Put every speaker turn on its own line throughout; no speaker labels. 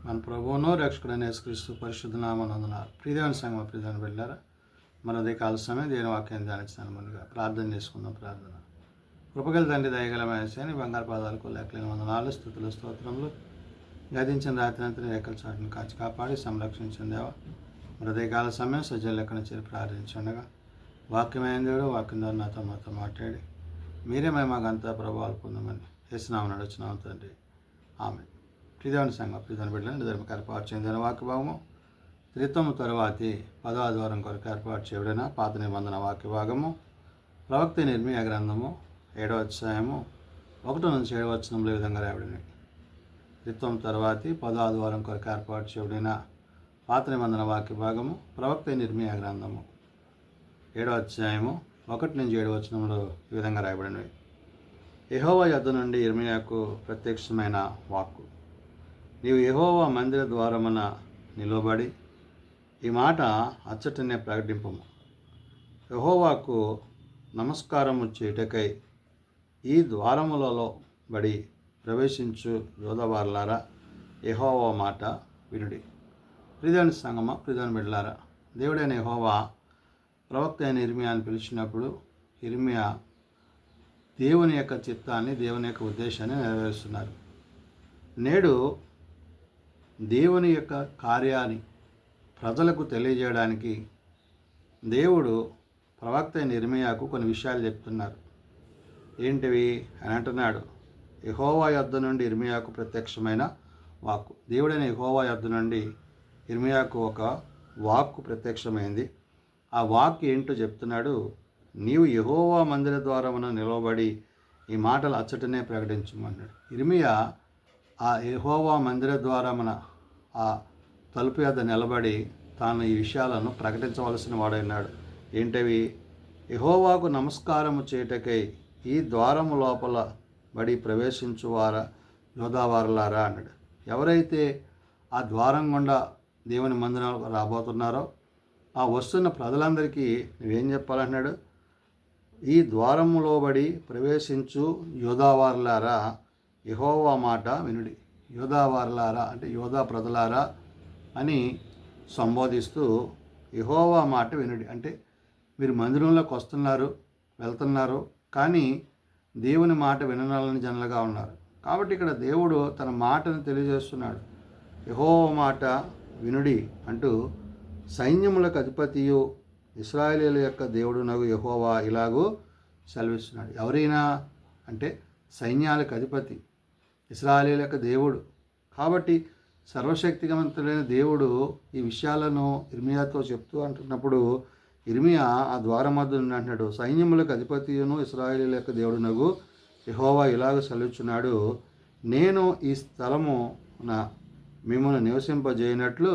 మన ప్రభువును రక్షకుడైన యేసుక్రీస్తు పరిశుద్ధ నామమున ప్రియదేవుని సంగమ ప్రియదేవుని వెళ్ళారా మన ఉదయకాల సమయం దేని వాక్యాన్ని ధ్యానించాను. ముందుగా ప్రార్థన చేసుకుందాం. ప్రార్థన. కృపగల తండ్రి, దయగలమైన సేని బంగారు పాదాలకు లెక్కలేని వందనాలు, స్తుతులు, స్తోత్రములు. గతించిన రాత్రి అంతా రేఖల చాటును కాచి కాపాడి సంరక్షించిన దేవా, మన ఉదయకాల సమయం సజ్జల లెక్కన చేరి ప్రార్థించుండగా వాక్యమైన దేవుడు వాక్యం ద్వారా మాతో మాట్లాడి మీరే మాకంతా ప్రభావాలు పొందమని చేసినామని నడుచున్నాం తండ్రి. ఆమె ప్రియదేవుని సంఘం ప్రియదేవుని బిడ్డలను ధర్మకు ఏర్పాటు చెందిన వాక్య భాగము త్రిత్వము తరువాతి 10వ ఆదివారం కొరకు ఏర్పాటు చేయబడిన పాత నిబంధన వాక్య భాగము ప్రవక్త ఇర్మీయా గ్రంథము 7వ అధ్యాయము 1 నుంచి 7వ వచనంలో ఈ విధంగా రాయబడినవి. త్రిత్వం తరువాతి 10వ ఆదివారం కొరకు ఏర్పాటు చేయబడిన పాత నిబంధన వాక్య భాగము ప్రవక్త ఇర్మీయా గ్రంథము 7వ అధ్యాయము 1 నుంచి 7వ వచనంలో ఈ విధంగా రాయబడినవి. యెహోవా యొద్ద నుండి ఇర్మీయాకు ప్రత్యక్షమైన వాక్కు. నీవు యెహోవా మందిర ద్వారమున నిలబడి ఈ మాట అచ్చటనే ప్రకటింపము. యెహోవాకు నమస్కారము చేయుటకై ఈ ద్వారములలో బడి ప్రవేశించు యోధవారులారా, యెహోవా మాట వినుడి. ప్రియదేవుని సంగమ ప్రియదేవుని బిడ్డలారా, దేవుడైన యెహోవా ప్రవక్త అయిన ఇర్మీయాను పిలిచినప్పుడు ఇర్మీయా దేవుని యొక్క చిత్తాన్ని, దేవుని యొక్క ఉద్దేశాన్ని నెరవేరుస్తున్నారు. నేడు దేవుని యొక్క కార్యాన్ని ప్రజలకు తెలియజేయడానికి దేవుడు ప్రవక్త అయిన ఇర్మీయాకు కొన్ని విషయాలు చెప్తున్నారు. ఏంటివి అని అంటున్నాడు. యెహోవా యొద్ద నుండి ఇర్మీయాకు ప్రత్యక్షమైన వాక్కు. దేవుడైన యెహోవా యొద్ద నుండి ఇర్మీయాకు ఒక వాక్కు ప్రత్యక్షమైంది. ఆ వాక్కు ఏంటో చెప్తున్నాడు. నీవు యెహోవా మందిర ద్వారమున నిలవబడి ఈ మాటలు అచ్చటనే ప్రకటించమన్నాడు. ఇర్మీయా ఆ యెహోవా మందిర ద్వారమున ఆ తలుపు యొద్ద నిలబడి తాను ఈ విషయాలను ప్రకటించవలసిన వాడైనాడు. ఏంటవి? యెహోవాకు నమస్కారము చేయుటకై ఈ ద్వారము లోపల బడి ప్రవేశించువారా యోధావారులారా అన్నాడు. ఎవరైతే ఆ ద్వారం గుండా దేవుని మందిరంలో రాబోతున్నారో ఆ వస్తున్న ప్రజలందరికీ నువ్వేం చెప్పాలన్నాడు? ఈ ద్వారములో బడి ప్రవేశించు యోధావారులారా, యెహోవా మాట వినుడి. యోధావారులారా అంటే యోధా ప్రజలారా అని సంబోధిస్తూ యెహోవా మాట వినుడి అంటే మీరు మందిరంలోకి వస్తున్నారు, వెళ్తున్నారు, కానీ దేవుని మాట విననాలని జనలుగా ఉన్నారు. కాబట్టి ఇక్కడ దేవుడు తన మాటను తెలియజేస్తున్నాడు. యెహోవా మాట వినుడి అంటూ సైన్యములకు అధిపతియు ఇశ్రాయేలీయుల యొక్క దేవుడునగు యెహోవా ఇలాగూ సెలవిస్తున్నాడు. ఎవరైనా అంటే సైన్యాలకు అధిపతి, ఇశ్రాయేలీయుల యొక్క దేవుడు. కాబట్టి సర్వశక్తివంతుడైన దేవుడు ఈ విషయాలను ఇర్మీయాతో చెప్తూ అంటున్నప్పుడు ఇర్మీయా ఆ ద్వారం వద్ద అంటున్నాడు, సైన్యములకు అధిపతియును ఇశ్రాయేలీయుల యొక్క దేవుడునగు యెహోవా ఇలాగ సెలవుచున్నాడు, నేను ఈ స్థలమున మిమ్మల్ని నివసింపజేయనట్లు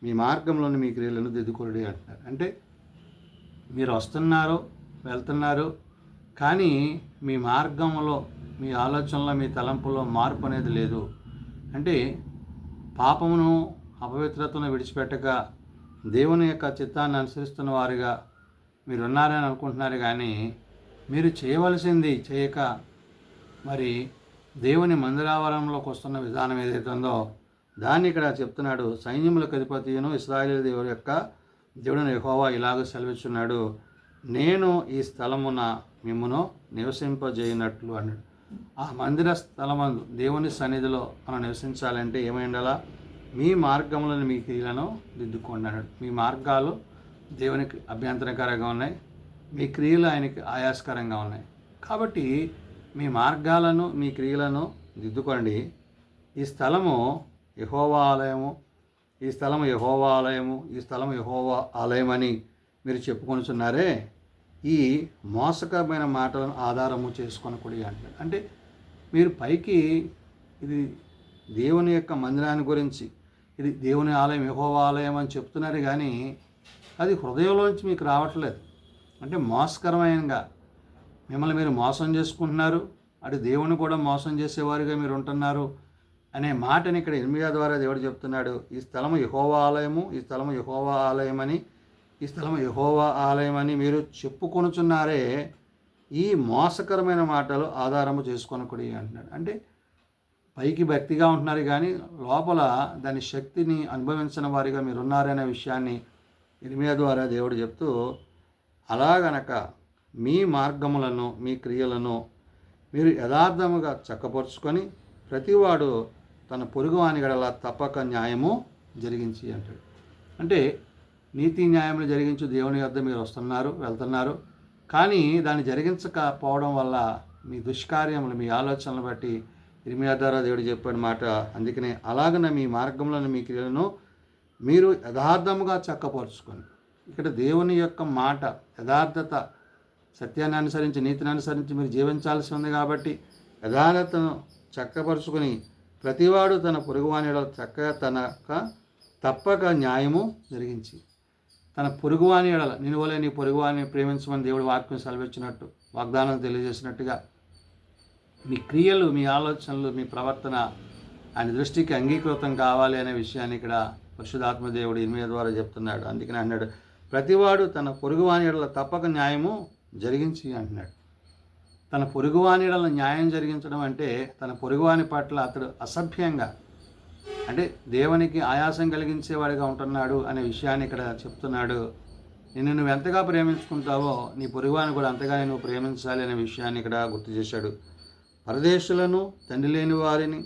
మీ మార్గంలోని మీ క్రియలను దిద్దుకొనుడి అంటున్నారు. అంటే మీరు వస్తున్నారు, వెళ్తున్నారు, కానీ మీ మార్గంలో, మీ ఆలోచనలో, మీ తలంపులో మార్పు అనేది లేదు. అంటే పాపమును, అపవిత్రతను విడిచిపెట్టక దేవుని యొక్క చిత్తాన్ని అనుసరిస్తున్న వారుగా మీరు ఉన్నారని అనుకుంటున్నారు, కానీ మీరు చేయవలసింది చేయక మరి దేవుని మందిరావరణంలోకి వస్తున్న విధానం ఏదైతే ఉందో దాన్ని ఇక్కడ చెప్తున్నాడు. సైన్యములకు అధిపతియును ఇశ్రాయేలు దేవుడి యొక్క దేవుడైన యెహోవా ఇలాగ సెలవిస్తున్నాడు, నేను ఈ స్థలమున మిమ్మును నివసింపజేయనట్లు అన్నాడు. ఆ మందిర స్థలమందు దేవుని సన్నిధిలో మనం నివసించాలంటే ఏమై ఉండాలా? మీ మార్గములను మీ క్రియలను దిద్దుకోండి అన్నాడు. మీ మార్గాలు దేవునికి అభ్యంతరకరంగా ఉన్నాయి, మీ క్రియలు ఆయనకి ఆయాస్కరంగా ఉన్నాయి. కాబట్టి మీ మార్గాలను, మీ క్రియలను దిద్దుకోండి. ఈ స్థలము యెహోవా ఆలయము, ఈ స్థలము యెహోవా ఆలయము, ఈ స్థలము యెహోవా ఆలయం అని మీరు చెప్పుకొనుచున్నారే, ఈ మోసకరమైన మాటలను ఆధారము చేసుకొనకూడి అంటారు. అంటే మీరు పైకి ఇది దేవుని యొక్క మందిరాన్ని గురించి, ఇది దేవుని ఆలయం, యెహోవా ఆలయం అని చెప్తున్నారు, కానీ అది హృదయంలోంచి మీకు రావట్లేదు. అంటే మోసకరమైనగా మిమ్మల్ని మీరు మోసం చేసుకుంటున్నారు, అటు దేవుని కూడా మోసం చేసేవారుగా మీరు ఉంటున్నారు అనే మాటని ఇక్కడ ఇర్మీయా ద్వారా దేవుడు చెప్తున్నాడు. ఈ స్థలము యెహోవా ఆలయము, ఈ స్థలము యెహోవా ఆలయమని, ఈ స్థలము యెహోవా ఆలయమని మీరు చెప్పుకొనుచున్నారే, ఈ మోసకరమైన మాటలు ఆధారము చేసుకొనకూడి అంటున్నాడు. అంటే పైకి భక్తిగా ఉంటున్నారు కానీ లోపల దాని శక్తిని అనుభవించిన వారిగా మీరు ఉన్నారనే విషయాన్ని ఇర్మియా ద్వారా దేవుడు చెప్తూ, అలాగనక మీ మార్గములను మీ క్రియలను మీరు యథార్థముగా చక్కపరుచుకొని ప్రతివాడు తన పొరుగువాని గడల తప్పక న్యాయము జరిగించి అంటాడు. అంటే నీతి న్యాయములు జరిగించు దేవుని వద్ద మీరు వెళ్తున్నారు, కానీ దాన్ని జరిగించకపోవడం వల్ల మీ దుష్కార్యములు మీ ఆలోచనలు బట్టి ఇర్మియా ద్వారా దేవుడు చెప్పిన మాట. అందుకనే అలాగన మీ మార్గములను మీ క్రియలను మీరు యథార్థముగా చక్కపరుచుకొని, ఇక్కడ దేవుని యొక్క మాట యథార్థత, సత్యాన్ని అనుసరించి నీతిని అనుసరించి మీరు జీవించాల్సి ఉంది కాబట్టి యథార్థతను చక్కపరుచుకొని ప్రతివాడు తన పొరుగువానిలో తప్పక న్యాయము జరిగించి, తన పొరుగువాని ఎడల నిన్నువలే నీ పొరుగువాని ప్రేమించమని దేవుడు వాక్యం సెలవిచ్చినట్టు, వాగ్దానం తెలియజేసినట్టుగా మీ క్రియలు మీ ఆలోచనలు మీ ప్రవర్తన ఆయన దృష్టికి అంగీకృతం కావాలి అనే విషయాన్ని ఇక్కడ పరిశుద్ధాత్మ దేవుడు ఇర్మియా ద్వారా చెప్తున్నాడు. అందుకని అన్నాడు, ప్రతివాడు తన పొరుగువాని ఎడల తప్పక న్యాయము జరిగించి అంటున్నాడు. తన పొరుగువాని ఎడల న్యాయం జరిగించడం అంటే తన పొరుగువాని పట్ల అతడు అసభ్యంగా, అంటే దేవునికి ఆయాసం కలిగించేవాడిగా ఉంటున్నాడు అనే విషయాన్ని ఇక్కడ చెప్తున్నాడు. నువ్వు ఎంతగా ప్రేమించుకుంటావో నీ పొరుగువాని కూడా అంతగానే నువ్వు ప్రేమించాలి అనే విషయాన్ని ఇక్కడ గుర్తు చేశాడు. పరదేశులను, తండ్రి లేని వారిని,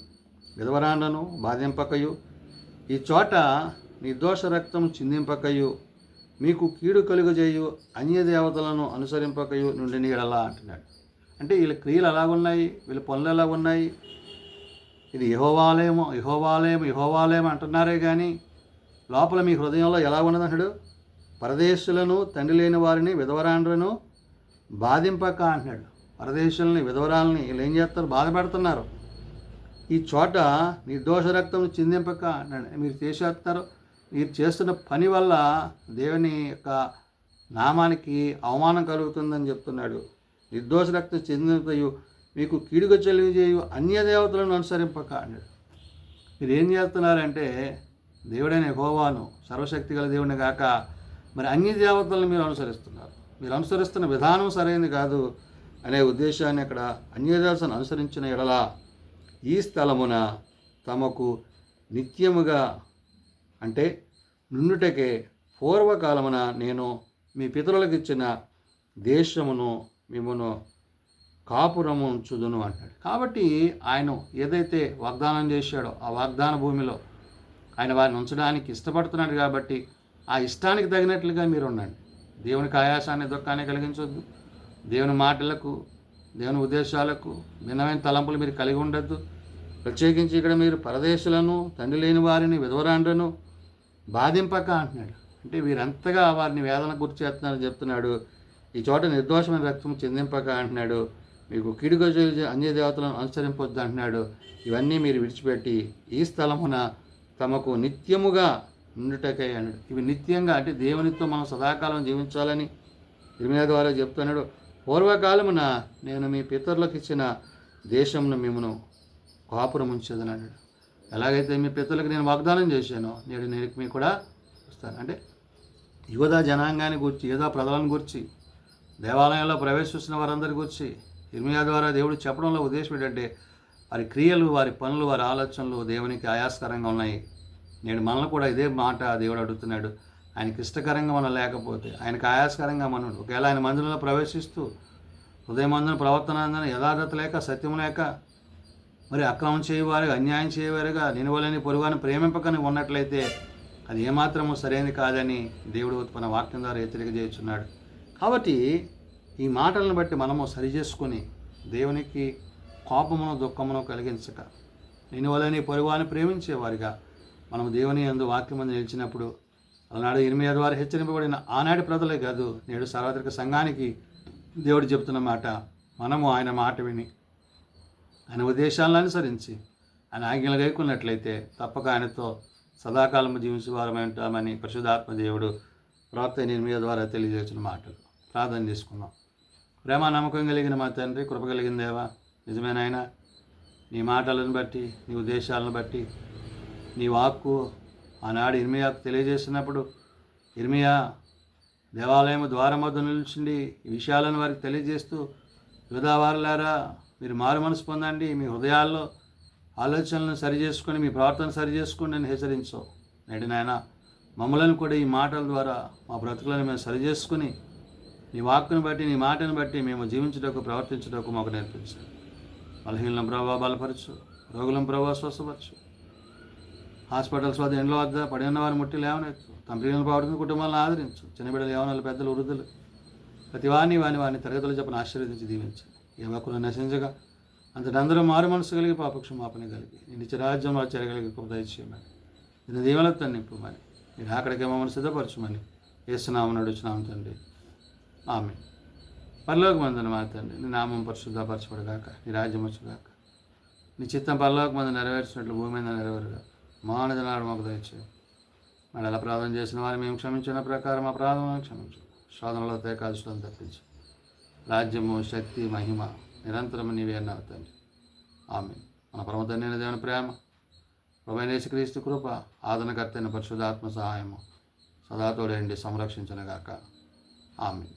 విధవరాండ్లను బాధింపకయు, ఈ చోట నిర్దోష రక్తం చిందింపకయు, మీకు కీడు కలుగజేయు అన్య దేవతలను అనుసరింపకయు నుండి నీడలా అంటున్నాడు. అంటే వీళ్ళ క్రియలు ఎలాగున్నాయి, వీళ్ళ పనులు ఎలా ఉన్నాయి, ఇది యెహోవాలయం అంటున్నారే కానీ లోపల మీ హృదయంలో ఎలా ఉన్నదంటాడు. పరదేశులను, తండ్రి లేని వారిని, విధవరాండ్రను బాధింపక అంటున్నాడు. పరదేశులని, విధవరాలని వీళ్ళు ఏం చేస్తారు, బాధ పెడుతున్నారు. ఈ చోట నిర్దోష రక్తం చిందింపక అంటున్నాడు. మీరు చేసేస్తున్నారు, మీరు చేస్తున్న పని వల్ల దేవుని యొక్క నామానికి అవమానం కలుగుతుందని చెప్తున్నాడు. నిర్దోష రక్తం చిందింపయు, మీకు కీడుగా చెలియజేయు అన్య దేవతలను అనుసరింపక అన్నాడు. మీరు ఏం చేస్తున్నారంటే దేవుడైన యెహోవాను, సర్వశక్తి గల దేవుడిని కాక మరి అన్య దేవతలను మీరు అనుసరిస్తున్నారు. మీరు అనుసరిస్తున్న విధానం సరైనది కాదు అనే ఉద్దేశాన్ని అక్కడ అన్య దేవతలను అనుసరించిన ఎడల ఈ స్థలమున తమకు నిత్యముగా, అంటే నుండుటకే పూర్వకాలమున నేను మీ పితరులకు ఇచ్చిన దేశమును మిమ్మను కాపురము ఉంచుదును అంటాడు. కాబట్టి ఆయన ఏదైతే వాగ్దానం చేశాడో ఆ వాగ్దాన భూమిలో ఆయన వారిని ఉంచడానికి ఇష్టపడుతున్నాడు. కాబట్టి ఆ ఇష్టానికి తగినట్లుగా మీరు ఉండండి. దేవునికి ఆయాసాన్ని, దుఃఖాన్ని కలిగించొద్దు. దేవుని మాటలకు, దేవుని ఉద్దేశాలకు భిన్నమైన తలంపులు మీరు కలిగి ఉండొద్దు. ప్రత్యేకించి ఇక్కడ మీరు పరదేశులను, తండ్రి లేని వారిని, విధవరాండ్రను బాధింపక అంటున్నాడు. అంటే వీరంతగా వారిని వేదన గుర్తు చేస్తున్నారని చెప్తున్నాడు. ఈ చోట నిర్దోషమైన రక్తం చిందింపక అంటున్నాడు. మీకు కీడుగా అన్య దేవతలను అనుసరింపొద్దు అంటున్నాడు. ఇవన్నీ మీరు విడిచిపెట్టి ఈ స్థలమున తమకు నిత్యముగా నుండుటకై అన్నాడు. ఇవి నిత్యంగా అంటే దేవునితో మనం సదాకాలం జీవించాలని ఇర్మియా ద్వారా చెప్తున్నాడు. పూర్వకాలమున నేను మీ పితరులకు ఇచ్చిన దేశంను మిమ్మను కాపురం ఉంచేదని అన్నాడు. ఎలాగైతే మీ పితరులకు నేను వాగ్దానం చేశానో నేడు మీకు కూడా ఇస్తాను. అంటే యూదా జనాంగాన్ని గురించి, యూదా ప్రజలను గురించి, దేవాలయంలో ప్రవేశిస్తున్న వారందరి గురించి ఇర్మియా ద్వారా దేవుడు చెప్పడంలో ఉద్దేశం ఏంటంటే వారి క్రియలు, వారి పనులు, వారి ఆలోచనలు దేవునికి ఆయాస్కరంగా ఉన్నాయి. నేడు మనల్ని కూడా ఇదే మాట దేవుడు అడుగుతున్నాడు. ఆయనకి ఇష్టకరంగా మనం లేకపోతే, ఆయనకు ఆయాస్కరంగా మనం ఒకవేళ ఆయన మందిరంలో ప్రవేశిస్తూ హృదయమందున ప్రవర్తన యథార్థత లేక, సత్యం లేక, మరి అక్రమం చేయవారుగా, అన్యాయం చేయవారుగా, నిలవలేని పొరుగుని ప్రేమింపకని ఉన్నట్లయితే అది ఏమాత్రము సరైనది కాదని దేవుడు తన వాక్యం ద్వారా హెచ్చరిక చేస్తున్నాడు. కాబట్టి ఈ మాటలను బట్టి మనము సరిచేసుకొని దేవునికి కోపమును, దుఃఖమును కలిగించక నిలవలేని పొరుగుని ప్రేమించేవారిగా మనము దేవుని యందు వాక్యమందు నిలిచినప్పుడు, అలనాడు ఇర్మియా ద్వారా హెచ్చరింపబడిన ఆనాటి ప్రజలే కాదు, నేడు సార్వత్రిక సంఘానికి దేవుడు చెప్తున్న మాట, మనము ఆయన మాట విని ఆయన ఉద్దేశాలను అనుసరించి ఆయన ఆజ్ఞలు గైకున్నట్లయితే తప్పక ఆయనతో సదాకాలము జీవించేవారమై ఉంటామని పరిశుద్ధాత్మ దేవుడు ప్రవక్త ఇర్మియా ద్వారా తెలియజేసిన మాటలు. ప్రార్థన చేసుకుందాం. ప్రేమ నమ్మకం కలిగిన మా తండ్రి, కృప కలిగిన దేవా, నిజమేనాయన నీ మాటలను బట్టి, నీ ఉద్దేశాలను బట్టి, నీ వాక్కు ఆనాడు ఇర్మియాకు తెలియజేసినప్పుడు ఇర్మియా దేవాలయం ద్వారం వద్ద నిలిచిండి ఈ విషయాలను వారికి తెలియజేస్తూ, యూదావారులారా మీరు మారు మనసు పొందండి, మీ హృదయాల్లో ఆలోచనలను సరి చేసుకొని మీ ప్రవర్తన సరి చేసుకొని నేను హెచ్చరించావు. నేటి నాయన మమ్మలను కూడా ఈ మాటల ద్వారా మా బ్రతుకులను మేము సరి చేసుకుని నీ వాక్కును బట్టి నీ మాటను బట్టి మేము జీవించుటకు ప్రవర్తించుటకు మాకు నేర్పించాలి. బలహీనం ప్రభావ బలపరచు, రోగులను ప్రభావ స్వస్థపరచు, హాస్పిటల్స్ వద్ద ఇండ్ల వద్ద పడి ఉన్న వారిని ముట్టి లేవనెత్తు, తమ ప్రియులను పాడుతున్న కుటుంబాలను ఆదరించు, చిన్నబిడ్డలు యవనాలు పెద్దలు వృద్ధులు ప్రతి వారిని తరగతులు చెప్పని ఆశీర్వదించి దీవించు. ఏ ఒక్కరు నశించగా అంతటి అందరూ మారు మనసు కలిగి పాపక్షమాపణ కలిగి నీ నిత్య రాజ్యంలో చేరగలిగి కృప దయచేయమని దీని దీవెనలతో నింపుమని మీరు అక్కడికే మమ్మల్ని సిద్ధపరచమని యేసునామమున అడుగుచున్నాము తండ్రి, ఆమేన్. పరలోకమందున మా తండ్రి, నీ నామం పరిశుద్ధపరచబడుగాక, నీ రాజ్యం వచ్చుగాక, నీ చిత్తం పరలోకమందు నెరవేర్చినట్లు భూమి మీద నెరవేరుగా. మానవ నాడు మాకు దయచేయి. మనం ఎలా ప్రార్థన చేసిన వారిని మేము క్షమించిన ప్రకారం మా ప్రార్థనను క్షమించు. శోధనలో తేకాల్సిన తప్పించు. రాజ్యము, శక్తి, మహిమ నిరంతరము నీవే అన్నావు తండ్రి, ఆమేన్. మన పరమ తండ్రి అయిన దేవుని ప్రేమ, ప్రభువైన యేసుక్రీస్తు కృప, ఆదరణకర్త అయిన పరిశుద్ధాత్మ సహాయము సదా తోడేండి సంరక్షించునుగాక, ఆమేన్.